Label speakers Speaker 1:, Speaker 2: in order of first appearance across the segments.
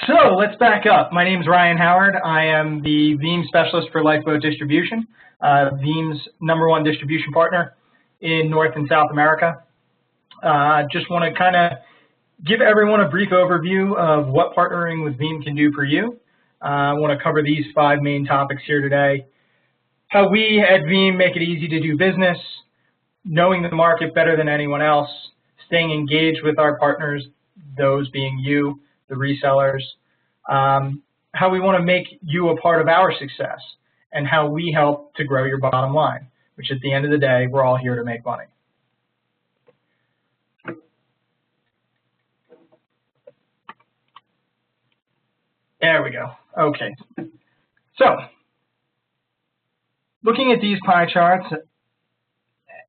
Speaker 1: So let's back up. My name is Ryan Howard. I am the Veeam specialist for Lifeboat Distribution, Veeam's #1 distribution partner in North and South America. Just want to kind of give everyone a brief overview of what partnering with Veeam can do for you. I want to cover these 5 main topics here today. How we at Veeam make it easy to do business, knowing the market better than anyone else, staying engaged with our partners, those being you, the resellers, how we want to make you a part of our success, and how we help to grow your bottom line, which at the end of the day, we're all here to make money. There we go. Okay. So, looking at these pie charts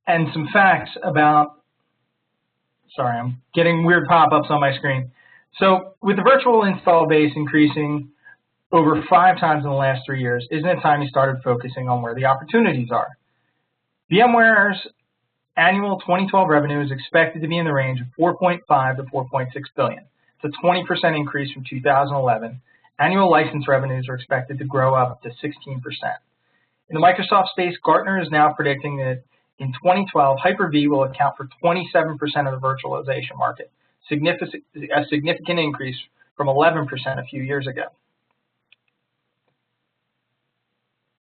Speaker 1: and some facts about, sorry, I'm getting weird pop-ups on my screen. So, with the virtual install base increasing over 5 times in the last 3 years, isn't it time you started focusing on where the opportunities are? VMware's annual 2012 revenue is expected to be in the range of $4.5 to $4.6 billion. It's a 20% increase from 2011. Annual license revenues are expected to grow up to 16%. In the Microsoft space, Gartner is now predicting that in 2012, Hyper-V will account for 27% of the virtualization market, a significant increase from 11% a few years ago.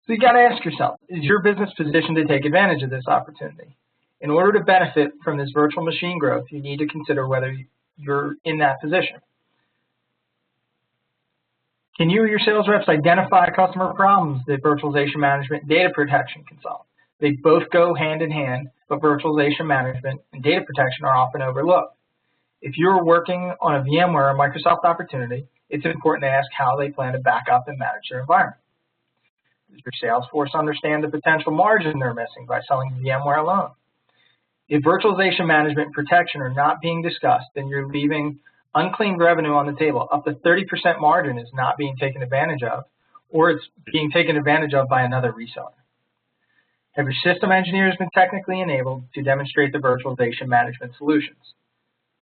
Speaker 1: So you got to ask yourself, is your business positioned to take advantage of this opportunity? In order to benefit from this virtual machine growth, you need to consider whether you're in that position. Can you or your sales reps identify customer problems that virtualization management and data protection can solve? They both go hand in hand, but virtualization management and data protection are often overlooked. If you're working on a VMware or Microsoft opportunity, it's important to ask how they plan to back up and manage their environment. Does your sales force understand the potential margin they're missing by selling VMware alone? If virtualization management and protection are not being discussed, then you're leaving unclaimed revenue on the table. Up to 30% margin is not being taken advantage of, or it's being taken advantage of by another reseller. Have your system engineers been technically enabled to demonstrate the virtualization management solutions?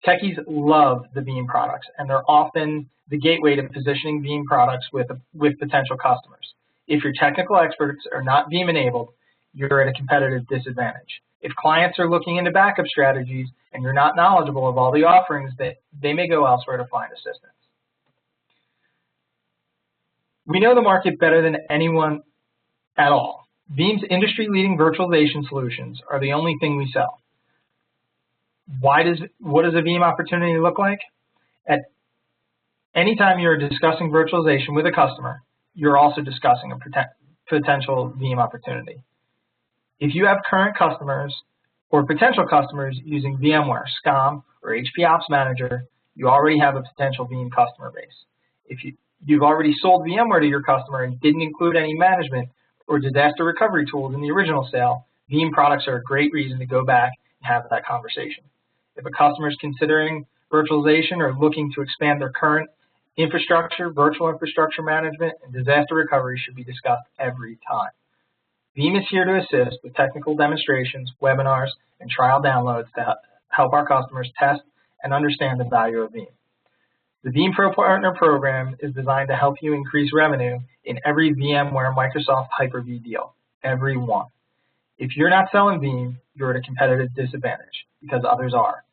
Speaker 1: Techies love the Veeam products, and they're often the gateway to positioning Veeam products with potential customers. If your technical experts are not Veeam enabled, you're at a competitive disadvantage. If clients are looking into backup strategies and you're not knowledgeable of all the offerings, they may go elsewhere to find assistance. We know the market better than anyone at all. Veeam's industry-leading virtualization solutions are the only thing we sell. What does a Veeam opportunity look like? At any time you're discussing virtualization with a customer, you're also discussing a potential Veeam opportunity. If you have current customers or potential customers using VMware, SCOM, or HP Ops Manager, you already have a potential Veeam customer base. If you've already sold VMware to your customer and didn't include any management or disaster recovery tools in the original sale, Veeam products are a great reason to go back and have that conversation. If a customer is considering virtualization or looking to expand their current infrastructure, virtual infrastructure management, and disaster recovery should be discussed every time. Veeam is here to assist with technical demonstrations, webinars, and trial downloads to help our customers test and understand the value of Veeam. The Veeam Pro Partner Program is designed to help you increase revenue in every VMware Microsoft Hyper-V deal, every one. If you're not selling Veeam, you're at a competitive disadvantage because others are.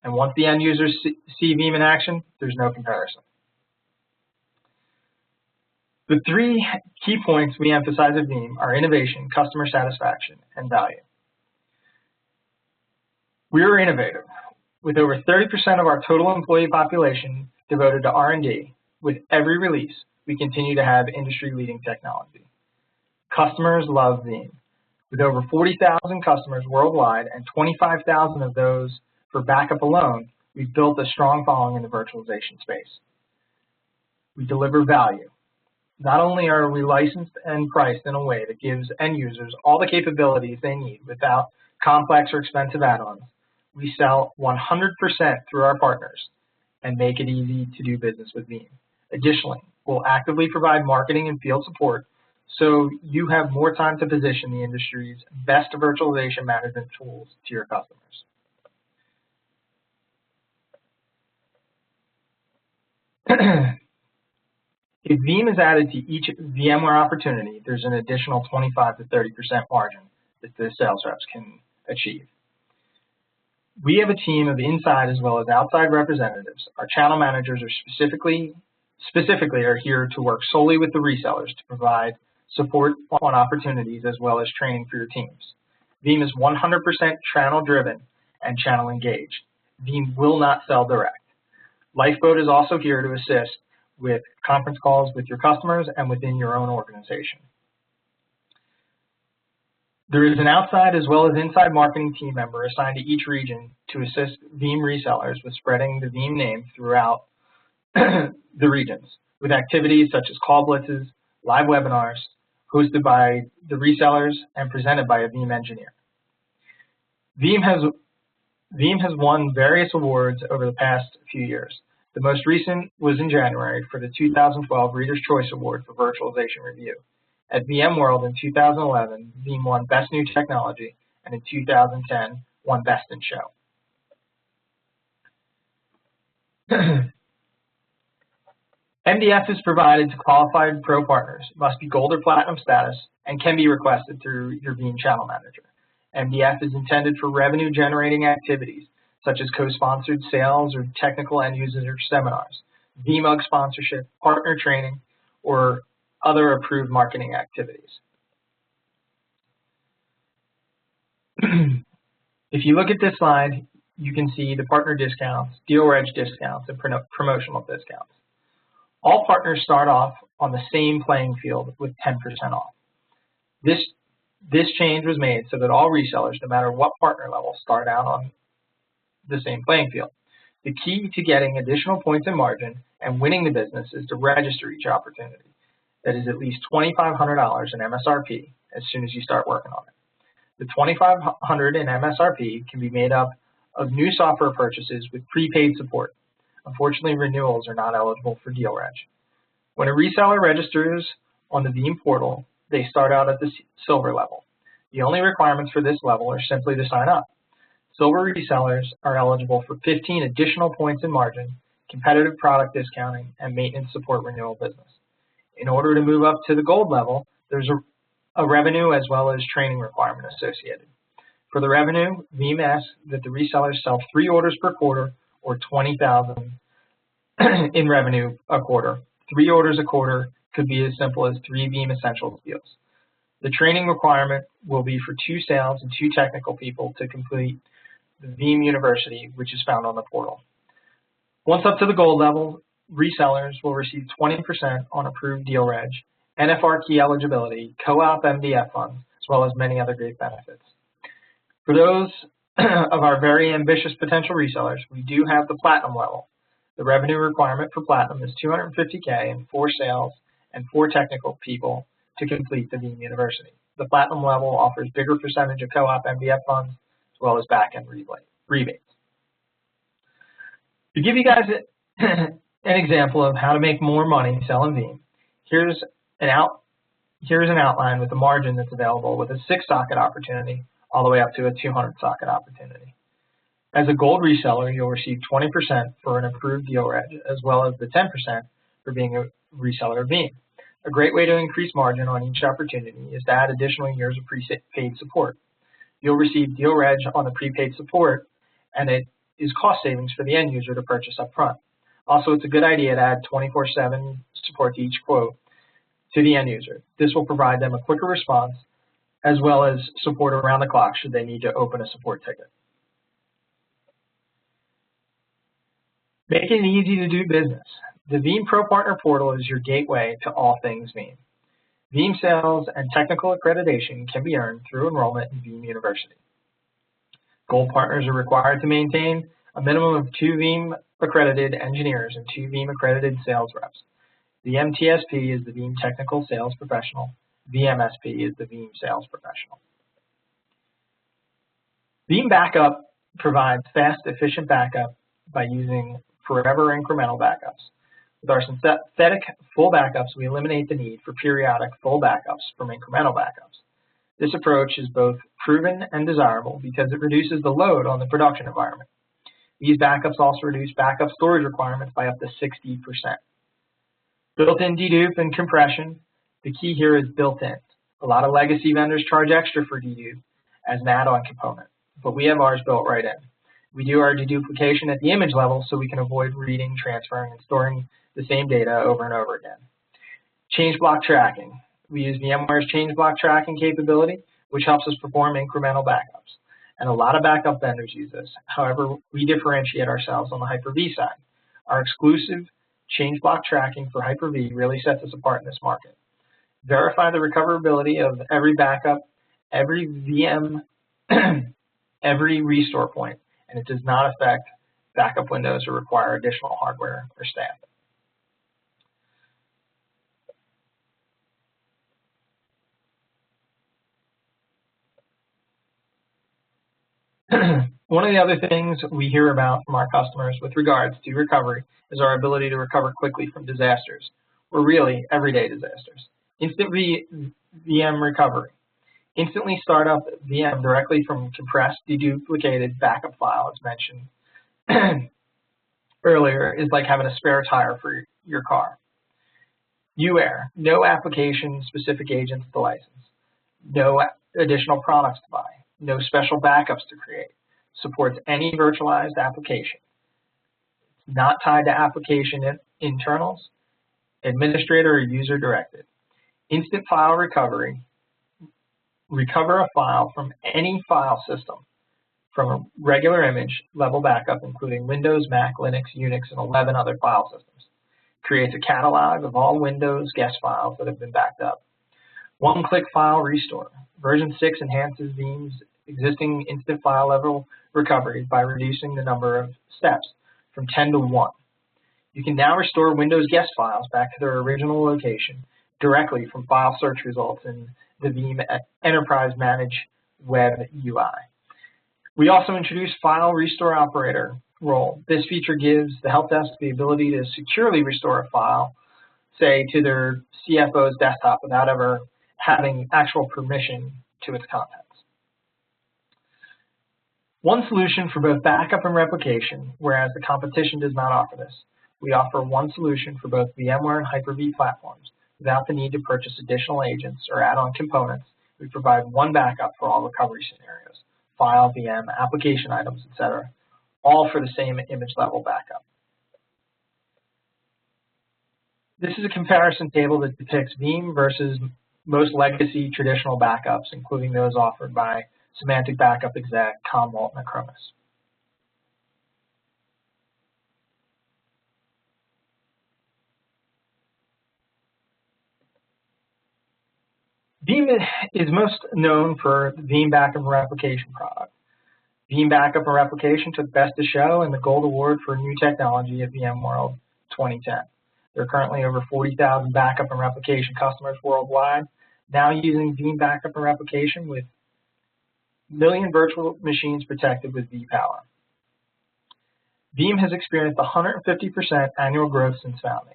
Speaker 1: And once the end users see Veeam in action, there's no comparison. The 3 key points we emphasize at Veeam are innovation, customer satisfaction, and value. We are innovative. With over 30% of our total employee population devoted to R&D, with every release, we continue to have industry-leading technology. Customers love Veeam. With over 40,000 customers worldwide and 25,000 of those for backup alone, we've built a strong following in the virtualization space. We deliver value. Not only are we licensed and priced in a way that gives end users all the capabilities they need without complex or expensive add-ons, we sell 100% through our partners and make it easy to do business with Veeam. Additionally, we'll actively provide marketing and field support so you have more time to position the industry's best virtualization management tools to your customers. If Veeam is added to each VMware opportunity, there's an additional 25 to 30% margin that the sales reps can achieve. We have a team of inside as well as outside representatives. Our channel managers are specifically are here to work solely with the resellers to provide support on opportunities as well as training for your teams. Veeam is 100% channel driven and channel engaged. Veeam will not sell direct. Lifeboat is also here to assist with conference calls with your customers and within your own organization. There is an outside as well as inside marketing team member assigned to each region to assist Veeam resellers with spreading the Veeam name throughout the regions with activities such as call blitzes, live webinars hosted by the resellers and presented by a Veeam engineer. Veeam has won various awards over the past few years. The most recent was in January for the 2012 Reader's Choice Award for Virtualization Review. At VMworld in 2011, Veeam won Best New Technology, and in 2010, won Best in Show. MDF is provided to qualified pro partners, must be gold or platinum status, and can be requested through your Veeam channel manager. MDF is intended for revenue generating activities, such as co-sponsored sales or technical end user seminars, VMUG sponsorship, partner training, or other approved marketing activities. If you look at this slide, you can see the partner discounts, deal reg discounts, and promotional discounts. All partners start off on the same playing field with 10% off. This change was made so that all resellers, no matter what partner level, start out on the same playing field. The key to getting additional points in margin and winning the business is to register each opportunity. That is at least $2,500 in MSRP as soon as you start working on it. The $2,500 in MSRP can be made up of new software purchases with prepaid support. Unfortunately, renewals are not eligible for deal reg. When a reseller registers on the Veeam portal, they start out at the silver level. The only requirements for this level are simply to sign up. Silver resellers are eligible for 15 additional points in margin, competitive product discounting, and maintenance support renewal business. In order to move up to the gold level, there's a revenue as well as training requirement associated. For the revenue, Veeam asks that the resellers sell 3 orders per quarter or $20,000 in revenue a quarter. 3 orders a quarter could be as simple as 3 Veeam Essentials deals. The training requirement will be for 2 sales and 2 technical people to complete the Veeam University, which is found on the portal. Once up to the gold level, resellers will receive 20% on approved deal reg, NFR key eligibility, co-op MDF funds, as well as many other great benefits. For those of our very ambitious potential resellers, we do have the platinum level. The revenue requirement for platinum is $250K and 4 sales and 4 technical people to complete the Veeam University. The platinum level offers bigger percentage of co-op MDF funds as well as back-end rebates. To give you guys an example of how to make more money selling Veeam, here's an outline with the margin that's available with a 6-socket opportunity all the way up to a 200-socket opportunity. As a gold reseller, you'll receive 20% for an approved deal reg, as well as the 10% for being a reseller of Veeam. A great way to increase margin on each opportunity is to add additional years of prepaid support. You'll receive deal reg on the prepaid support, and it is cost savings for the end user to purchase up front. Also, it's a good idea to add 24/7 support to each quote to the end user. This will provide them a quicker response as well as support around the clock should they need to open a support ticket. Making it easy to do business. The Veeam Pro Partner Portal is your gateway to all things Veeam. Veeam sales and technical accreditation can be earned through enrollment in Veeam University. Gold partners are required to maintain a minimum of 2 Veeam accredited engineers and 2 Veeam accredited sales reps. The MTSP is the Veeam Technical Sales Professional. VMSP is the Veeam Sales Professional. Veeam Backup provides fast, efficient backup by using forever incremental backups. With our synthetic full backups, we eliminate the need for periodic full backups from incremental backups. This approach is both proven and desirable because it reduces the load on the production environment. These backups also reduce backup storage requirements by up to 60%. Built-in dedupe and compression. The key here is built-in. A lot of legacy vendors charge extra for dedupe as an add-on component, but we have ours built right in. We do our deduplication at the image level so we can avoid reading, transferring, and storing the same data over and over again. Change block tracking. We use VMware's change block tracking capability, which helps us perform incremental backups. And a lot of backup vendors use this. However, we differentiate ourselves on the Hyper-V side. Our exclusive change block tracking for Hyper-V really sets us apart in this market. Verify the recoverability of every backup, every VM, every restore point, and it does not affect backup windows or require additional hardware or staff. One of the other things we hear about from our customers with regards to recovery is our ability to recover quickly from disasters, or really everyday disasters. Instant VM recovery. Instantly start up VM directly from compressed, deduplicated backup file, as mentioned earlier, is like having a spare tire for your car. UAir, no application-specific agents to license, no additional products to buy, no special backups to create, supports any virtualized application. It's not tied to application internals, administrator or user directed. Instant file recovery. Recover a file from any file system from a regular image level backup, including Windows, Mac, Linux, Unix, and 11 other file systems. Creates a catalog of all Windows guest files that have been backed up. One-click file restore. Version 6 enhances Veeam's existing instant file level recovery by reducing the number of steps from 10 to 1. You can now restore Windows guest files back to their original location directly from file search results in the Veeam Enterprise Managed Web UI. We also introduced File Restore Operator role. This feature gives the help desk the ability to securely restore a file, say, to their CFO's desktop without ever having actual permission to its contents. One solution for both backup and replication, whereas the competition does not offer this. We offer one solution for both VMware and Hyper-V platforms without the need to purchase additional agents or add-on components. We provide one backup for all recovery scenarios, file, VM, application items, etc., all for the same image level backup. This is a comparison table that depicts Veeam versus most legacy traditional backups, including those offered by Semantic Backup Exec, Commvault, and Acronis. Veeam is most known for the Veeam Backup Replication product. Veeam Backup Replication took Best of Show and the Gold Award for New Technology at VMworld 2010. There are currently over 40,000 backup and replication customers worldwide, now using Veeam Backup and Replication with million virtual machines protected with vPower. Veeam has experienced 150% annual growth since founding.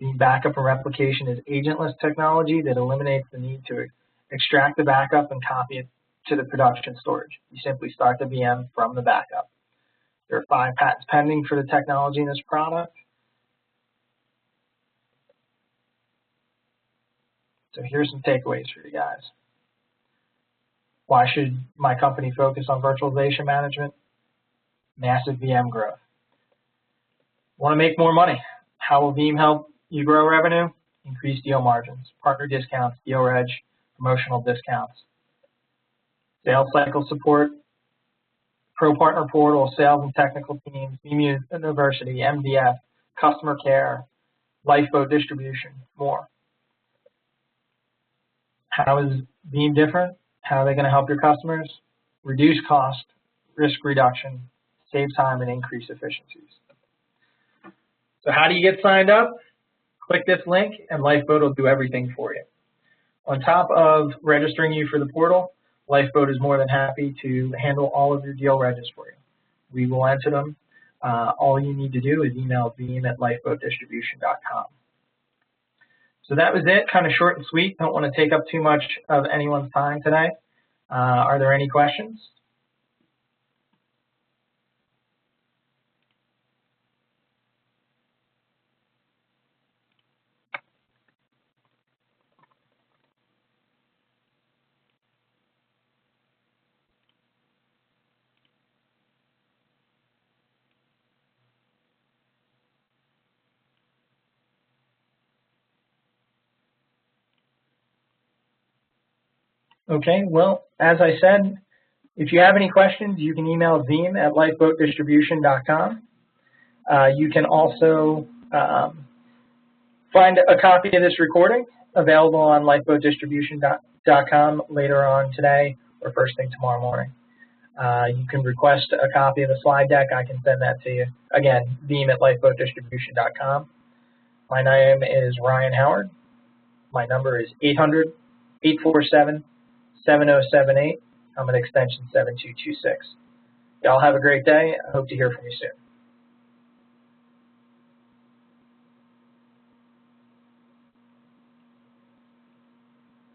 Speaker 1: Veeam Backup and Replication is agentless technology that eliminates the need to extract the backup and copy it to the production storage. You simply start the VM from the backup. There are 5 patents pending for the technology in this product. So here's some takeaways for you guys. Why should my company focus on virtualization management? Massive VM growth. Want to make more money? How will Veeam help you grow revenue? Increase deal margins, partner discounts, deal reg, promotional discounts, sales cycle support, pro partner portal, sales and technical teams, Veeam University, MDF, customer care, lifeboat distribution, more. How is Veeam different? How are they going to help your customers? Reduce cost, risk reduction, save time, and increase efficiencies. So how do you get signed up? Click this link, and Lifeboat will do everything for you. On top of registering you for the portal, Lifeboat is more than happy to handle all of your deal registers for you. We will enter them. All you need to do is email veeam@lifeboatdistribution.com. So that was it, kind of short and sweet. Don't want to take up too much of anyone's time today. Are there any questions? Okay, well, as I said, if you have any questions, you can email Veeam at lifeboatdistribution.com. You can also find a copy of this recording available on lifeboatdistribution.com later on today or first thing tomorrow morning. You can request a copy of the slide deck. I can send that to you. Again, Veeam at lifeboatdistribution.com. My name is Ryan Howard. My number is 800-847-7078. I'm at extension 7226. Y'all have a great day. I hope to hear from you soon.